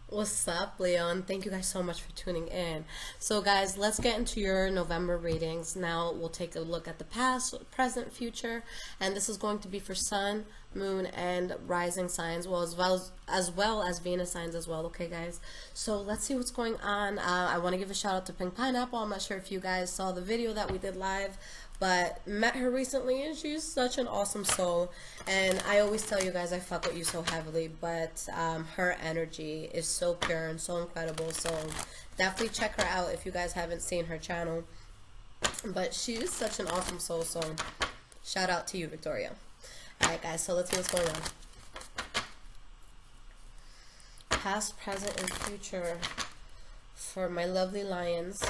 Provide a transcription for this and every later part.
What's up, Leo? And thank you guys so much for tuning in. So, guys, let's get into your November readings. Now, we'll take a look at the past, present, future, and this is going to be for Sun, Moon, and Rising signs, as well as Venus signs as well. Okay, guys. So let's see what's going on. I want to give a shout out to Pink Pineapple. I'm not sure if you guys saw the video that we did live, but met her recently and she's such an awesome soul. And I always tell you guys I fuck with you so heavily, but her energy is so pure and so incredible. So definitely check her out if you guys haven't seen her channel. But she is such an awesome soul, so shout out to you, Victoria. Alright, guys, so let's see what's going on. Past, present, and future for my lovely lions.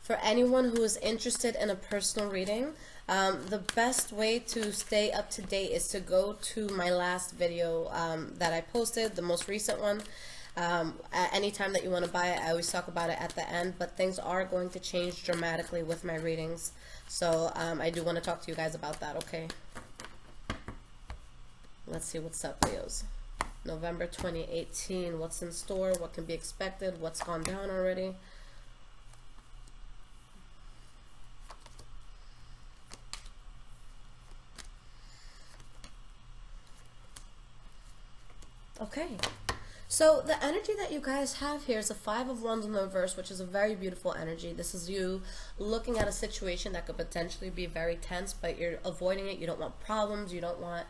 For anyone who is interested in a personal reading, the best way to stay up to date is to go to my last video that I posted, the most recent one. At any time that you want to buy it, I always talk about it at the end, but things are going to change dramatically with my readings. So I do want to talk to you guys about that, okay? Let's see what's up, Leos. November 2018, what's in store, what can be expected, what's gone down already. Okay, so the energy that you guys have here is a Five of Wands in the reverse, which is a very beautiful energy. This is you looking at a situation that could potentially be very tense, but you're avoiding it. You don't want problems. You don't want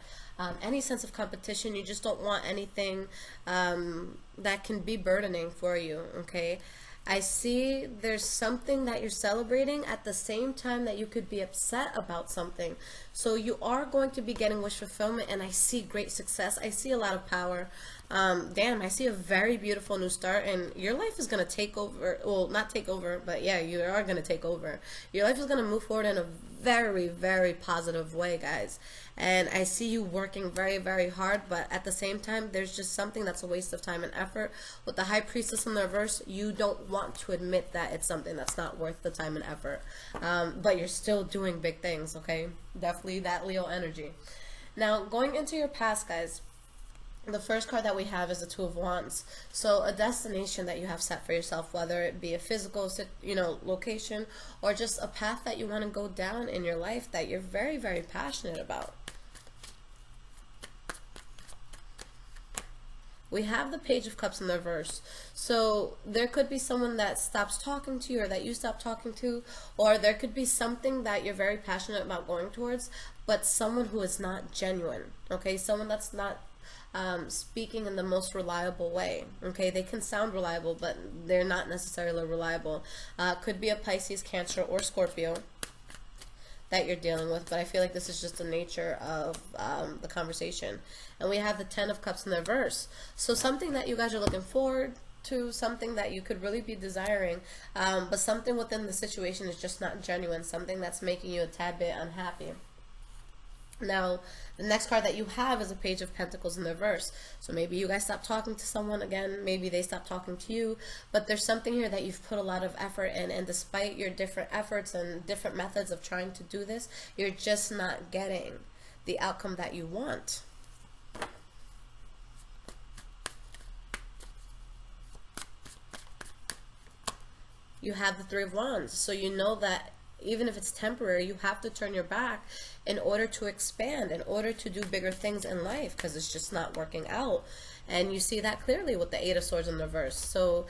any sense of competition. You just don't want anything that can be burdening for you, okay? I see there's something that you're celebrating at the same time that you could be upset about something. So you are going to be getting wish fulfillment, and I see great success. I see a lot of power. Damn, I see a very beautiful new start, and your life is going to take over. Well, not take over, but yeah, you are going to take over. Your life is going to move forward in a very, very positive way, guys. And I see you working very, very hard, but at the same time, there's just something that's a waste of time and effort. With the High Priestess in the reverse, you don't want to admit that it's something that's not worth the time and effort. But you're still doing big things, okay? Definitely that Leo energy. Now, going into your past, guys, the first card that we have is the Two of Wands. So a destination that you have set for yourself, whether it be a physical, location, or just a path that you want to go down in your life that you're very, very passionate about. We have the Page of Cups in the reverse. So there could be someone that stops talking to you, or that you stop talking to, or there could be something that you're very passionate about going towards, but someone who is not genuine, okay? Someone that's not speaking in the most reliable way, okay? They can sound reliable, but they're not necessarily reliable. Could be a Pisces, Cancer, or Scorpio that you're dealing with, but I feel like this is just the nature of the conversation. And we have the Ten of Cups in the reverse. So something that you guys are looking forward to, something that you could really be desiring, but something within the situation is just not genuine, something that's making you a tad bit unhappy. Now, the next card that you have is a Page of Pentacles in the reverse. So maybe you guys stop talking to someone again, maybe they stop talking to you, but there's something here that you've put a lot of effort in, and despite your different efforts and different methods of trying to do this, you're just not getting the outcome that you want. You have the Three of Wands, so you know that even if it's temporary, you have to turn your back in order to expand, in order to do bigger things in life, because it's just not working out. And you see that clearly with the Eight of Swords in reverse. So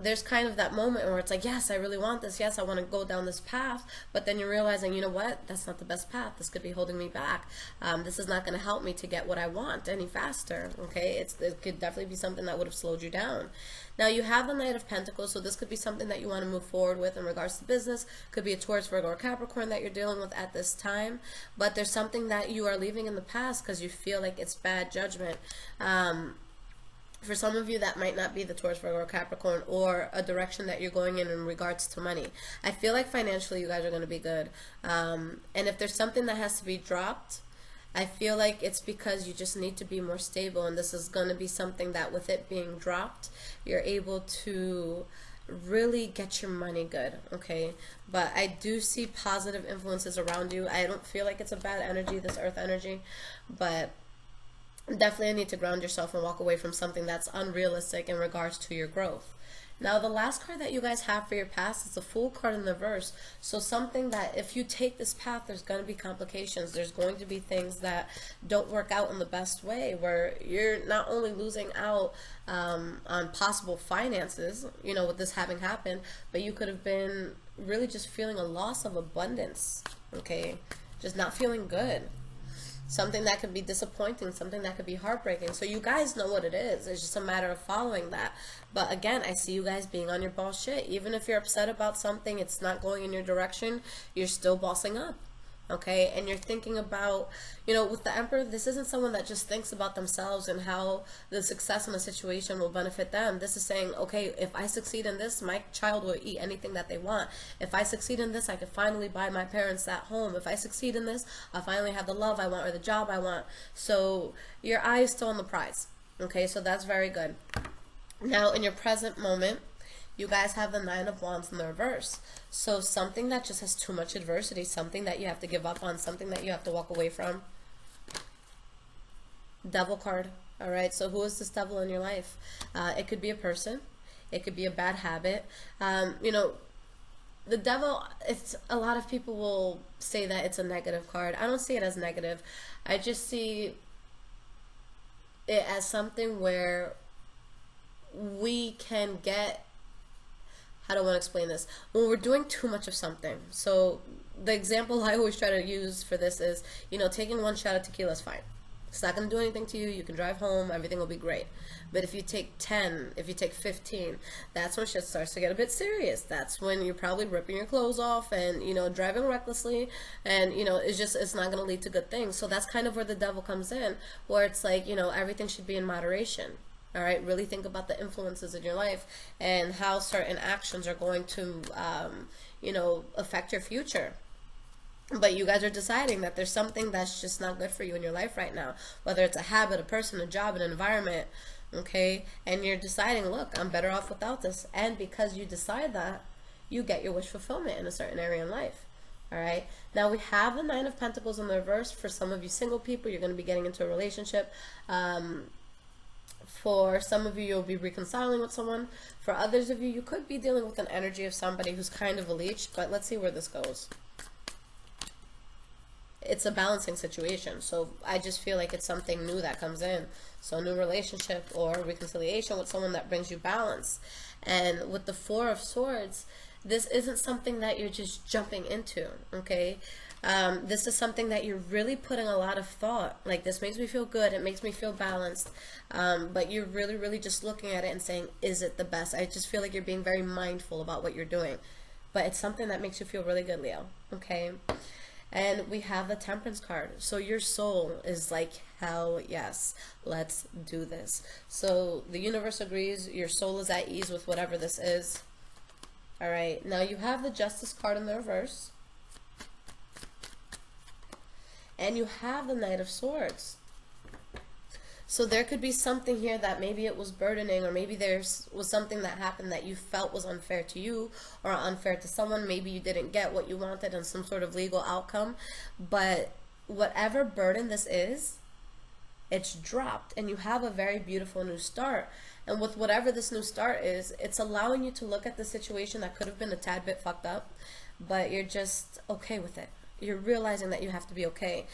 there's kind of that moment where it's like, yes, I really want this. Yes, I want to go down this path. But then you're realizing, you know what? That's not the best path. This could be holding me back. This is not going to help me to get what I want any faster. Okay? It could definitely be something that would have slowed you down. Now, you have the Knight of Pentacles, so this could be something that you want to move forward with in regards to business. Could be a Taurus, Virgo, or Capricorn that you're dealing with at this time. But there's something that you are leaving in the past because you feel like it's bad judgment. For some of you, that might not be the Taurus, Virgo, or Capricorn, or a direction that you're going in regards to money. I feel like financially you guys are going to be good. And if there's something that has to be dropped, I feel like it's because you just need to be more stable, and this is going to be something that with it being dropped, you're able to really get your money good, okay? But I do see positive influences around you. I don't feel like it's a bad energy, this earth energy, but definitely need to ground yourself and walk away from something that's unrealistic in regards to your growth. Now, the last card that you guys have for your past is the Fool card in the reverse. So something that if you take this path, there's going to be complications. There's going to be things that don't work out in the best way, where you're not only losing out on possible finances, you know, with this having happened, but you could have been really just feeling a loss of abundance, okay? Just not feeling good. Something that could be disappointing, something that could be heartbreaking. So you guys know what it is. It's just a matter of following that. But again, I see you guys being on your boss shit. Even if you're upset about something, it's not going in your direction, you're still bossing up. Okay, and you're thinking about, you know, with the Emperor, this isn't someone that just thinks about themselves and how the success in a situation will benefit them. This is saying, okay, if I succeed in this, my child will eat anything that they want. If I succeed in this, I can finally buy my parents that home. If I succeed in this, I'll finally have the love I want or the job I want. So your eye is still on the prize. Okay, so that's very good. Now, in your present moment, you guys have the Nine of Wands in the reverse. So something that just has too much adversity, something that you have to give up on, something that you have to walk away from. Devil card. All right, so who is this devil in your life? It could be a person. It could be a bad habit. You know, the devil, it's a lot of people will say that it's a negative card. I don't see it as negative. I just see it as something where we can get, how do I want to explain this? When we're doing too much of something. So the example I always try to use for this is, you know, taking one shot of tequila is fine. It's not going to do anything to you. You can drive home. Everything will be great. But if you take 10, if you take 15, that's when shit starts to get a bit serious. That's when you're probably ripping your clothes off and, you know, driving recklessly. And, you know, it's not going to lead to good things. So that's kind of where the devil comes in, where it's like, you know, everything should be in moderation. All right, really think about the influences in your life and how certain actions are going to, you know, affect your future. But you guys are deciding that there's something that's just not good for you in your life right now, whether it's a habit, a person, a job, an environment, okay? And you're deciding, look, I'm better off without this. And because you decide that, you get your wish fulfillment in a certain area in life. All right. Now we have the Nine of Pentacles in the reverse. For some of you single people, you're going to be getting into a relationship. For some of you, you'll be reconciling with someone. For others of you, you could be dealing with an energy of somebody who's kind of a leech. But let's see where this goes. It's a balancing situation. So I just feel like it's something new that comes in. So a new relationship or reconciliation with someone that brings you balance. And with the Four of Swords, this isn't something that you're just jumping into, okay? This is something that you're really putting a lot of thought. Like, this makes me feel good. It makes me feel balanced. But you're really, really just looking at it and saying, is it the best? I just feel like you're being very mindful about what you're doing. But it's something that makes you feel really good, Leo, okay? And we have the Temperance card. So your soul is like, hell yes, let's do this. So the universe agrees. Your soul is at ease with whatever this is. All right. Now you have the Justice card in the reverse. And you have the Knight of Swords. So there could be something here that maybe it was burdening, or maybe was something that happened that you felt was unfair to you or unfair to someone. Maybe you didn't get what you wanted in some sort of legal outcome. But whatever burden this is, it's dropped and you have a very beautiful new start. And with whatever this new start is, it's allowing you to look at the situation that could have been a tad bit fucked up, but you're just okay with it. You're realizing that you have to be okay.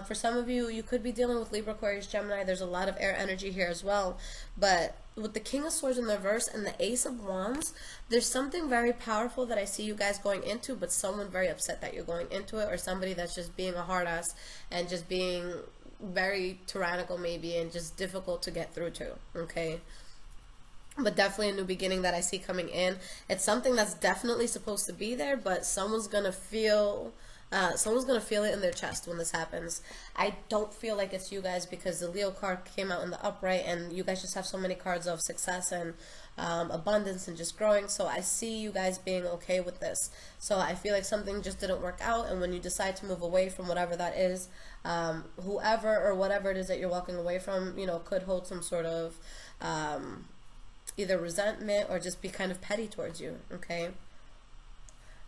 For some of you, you could be dealing with Libra, Aquarius, Gemini. There's a lot of air energy here as well. But with the King of Swords in the reverse and the Ace of Wands, there's something very powerful that I see you guys going into, but someone very upset that you're going into it, or somebody that's just being a hard ass and just being very tyrannical maybe and just difficult to get through to, okay? But definitely a new beginning that I see coming in. It's something that's definitely supposed to be there, but someone's going to feel... it in their chest when this happens. I don't feel like it's you guys because the Leo card came out in the upright and you guys just have so many cards of success and abundance and just growing. So I see you guys being okay with this. So I feel like something just didn't work out, and when you decide to move away from whatever that is, whoever or whatever it is that you're walking away from, you know, could hold some sort of either resentment or just be kind of petty towards you, okay?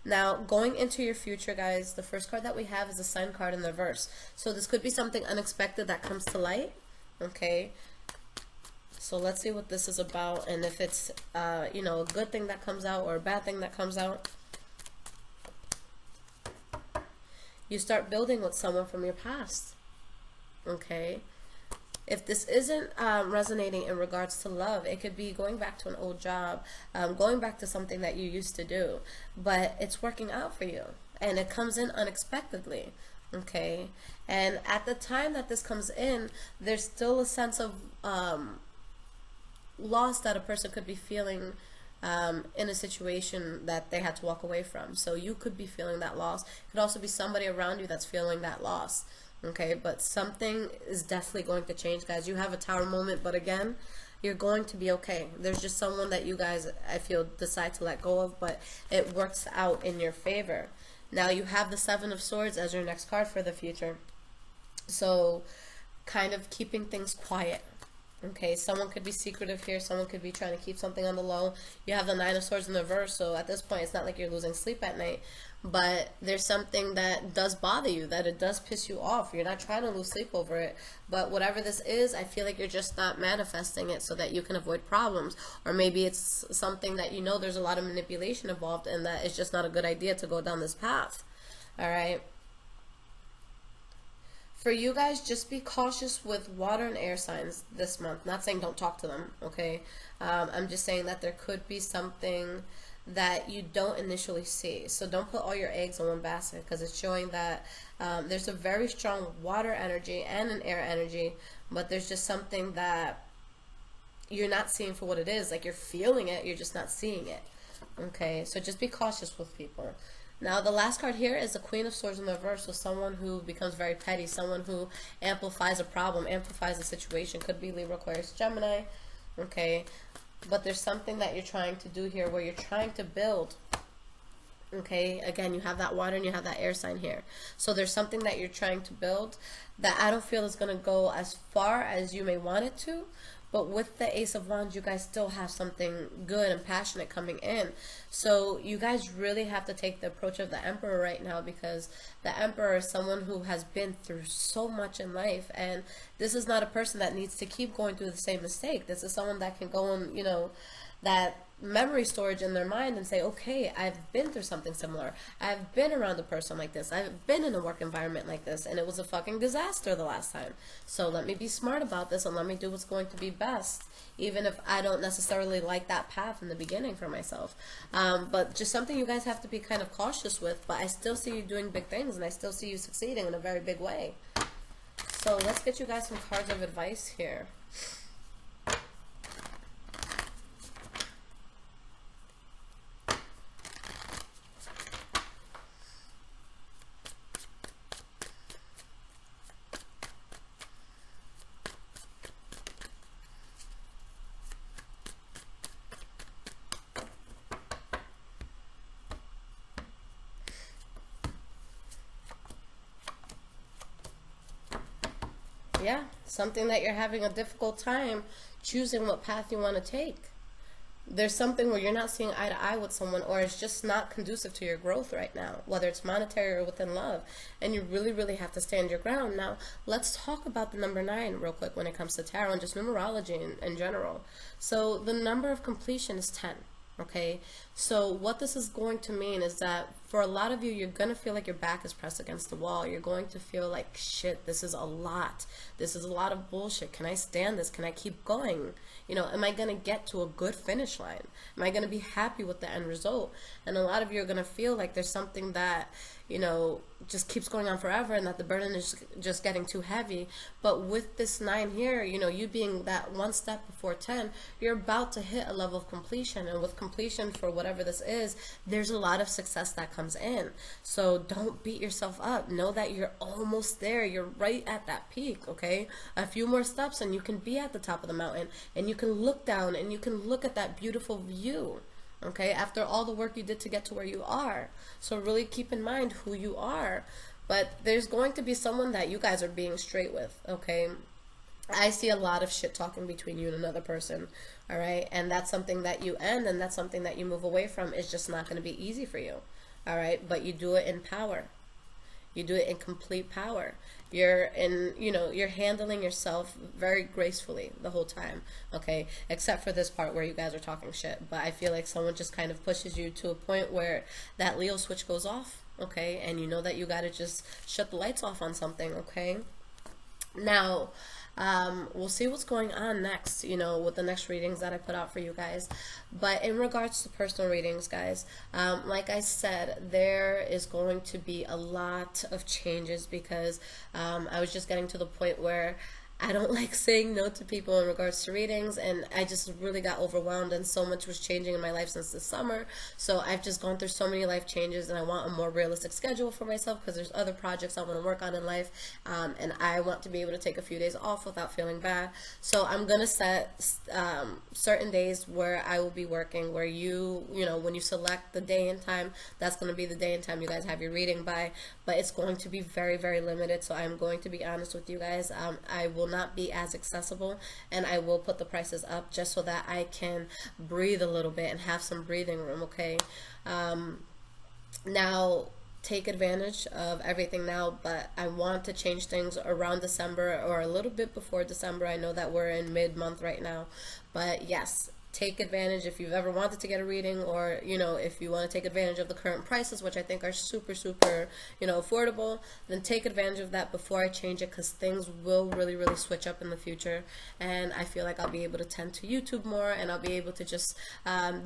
Now, going into your future, guys, the first card that we have is the Sun card in the reverse. So this could be something unexpected that comes to light, Okay, so let's see what this is about, and if it's you know, a good thing that comes out or a bad thing that comes out. You start building with someone from your past. Okay, if this isn't resonating in regards to love, it could be going back to an old job, going back to something that you used to do, but it's working out for you, and it comes in unexpectedly. Okay, and at the time that this comes in, there's still a sense of loss that a person could be feeling in a situation that they had to walk away from. So you could be feeling that loss. It could also be somebody around you that's feeling that loss. Okay, but something is definitely going to change, guys. You have a Tower moment, but again, you're going to be okay. There's just someone that you guys, I feel, decide to let go of, but it works out in your favor. Now you have the Seven of Swords as your next card for the future. So kind of keeping things quiet. Okay, someone could be secretive here. Someone could be trying to keep something on the low. You have the Nine of Swords in the reverse, so at this point, it's not like you're losing sleep at night. But there's something that does bother you, that it does piss you off. You're not trying to lose sleep over it. But whatever this is, I feel like you're just not manifesting it so that you can avoid problems. Or maybe it's something that you know there's a lot of manipulation involved and that it's just not a good idea to go down this path. All right. For you guys, just be cautious with water and air signs this month. Not saying don't talk to them, okay? I'm just saying that there could be something that you don't initially see. So don't put all your eggs in one basket, because it's showing that there's a very strong water energy and an air energy, but there's just something that you're not seeing for what it is. Like, you're feeling it, you're just not seeing it, okay? So just be cautious with people. Now, the last card here is the Queen of Swords in the reverse, so someone who becomes very petty, someone who amplifies a problem, amplifies a situation. Could be Libra, Aquarius, Gemini, okay? But there's something that you're trying to do here where you're trying to build, okay? Again, you have that water and you have that air sign here. So there's something that you're trying to build that I don't feel is going to go as far as you may want it to. But with the Ace of Wands, you guys still have something good and passionate coming in. So you guys really have to take the approach of the Emperor right now, because the Emperor is someone who has been through so much in life. And this is not a person that needs to keep going through the same mistake. This is someone that can go and, you know, that memory storage in their mind and say, okay, I've been through something similar. I've been around a person like this. I've been in a work environment like this, and it was a fucking disaster the last time. So let me be smart about this and let me do what's going to be best, even if I don't necessarily like that path in the beginning for myself. But just something you guys have to be kind of cautious with, but I still see you doing big things, and I still see you succeeding in a very big way. So let's get you guys some cards of advice here. Yeah, something that you're having a difficult time choosing what path you want to take. There's something where you're not seeing eye to eye with someone, or it's just not conducive to your growth right now, whether it's monetary or within love, and you really, really have to stand your ground. Now, let's talk about the number 9 real quick when it comes to tarot and just numerology in general. So the number of completion is 10. Okay, so what this is going to mean is that for a lot of you, you're going to feel like your back is pressed against the wall. You're going to feel like, shit, this is a lot. This is a lot of bullshit. Can I stand this? Can I keep going? You know, am I going to get to a good finish line? Am I going to be happy with the end result? And a lot of you are going to feel like there's something that, you know, just keeps going on forever, and that the burden is just getting too heavy. But with this 9 here, you know, you being that one step before 10, you're about to hit a level of completion. And with completion for whatever this is, there's a lot of success that comes in. So don't beat yourself up. Know that you're almost there. You're right at that peak, okay? A few more steps and you can be at the top of the mountain, and you can look down and you can look at that beautiful view. Okay, after all the work you did to get to where you are. So really keep in mind who you are. But there's going to be someone that you guys are being straight with, okay? I see a lot of shit talking between you and another person, all right? And that's something that you end, and that's something that you move away from. It's just not going to be easy for you, all right? But you do it in power. You do it in complete power. You're in, you're handling yourself very gracefully the whole time, okay? Except for this part where you guys are talking shit. But I feel like someone just kind of pushes you to a point where that Leo switch goes off, okay? And you know that you gotta just shut the lights off on something, okay? Now, we'll see what's going on next, with the next readings that I put out for you guys. But in regards to personal readings, guys, like I said, there is going to be a lot of changes because I was just getting to the point where I don't like saying no to people in regards to readings, and I just really got overwhelmed, and so much was changing in my life since the summer. So I've just gone through so many life changes, and I want a more realistic schedule for myself because there's other projects I want to work on in life, and I want to be able to take a few days off without feeling bad. So I'm going to set certain days where I will be working, where when you select the day and time, that's going to be the day and time you guys have your reading by, but it's going to be very, very limited. So I'm going to be honest with you guys. I will not be as accessible, and I will put the prices up just so that I can breathe a little bit and have some breathing room, okay? Now, take advantage of everything now, but I want to change things around December or a little bit before December. I know that we're in mid-month right now, but yes, take advantage if you've ever wanted to get a reading, or if you want to take advantage of the current prices, which I think are super affordable, then take advantage of that before I change it, because things will really switch up in the future, and I feel like I'll be able to tend to YouTube more, and I'll be able to just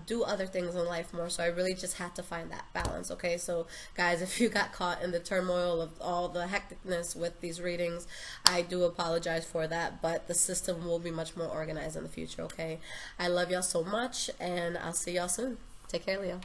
do other things in life more. So I really just had to find that balance, okay? So guys, if you got caught in the turmoil of all the hecticness with these readings, I do apologize for that, but the system will be much more organized in the future, okay? I love y'all so much, and I'll see y'all soon. Take care, Leo.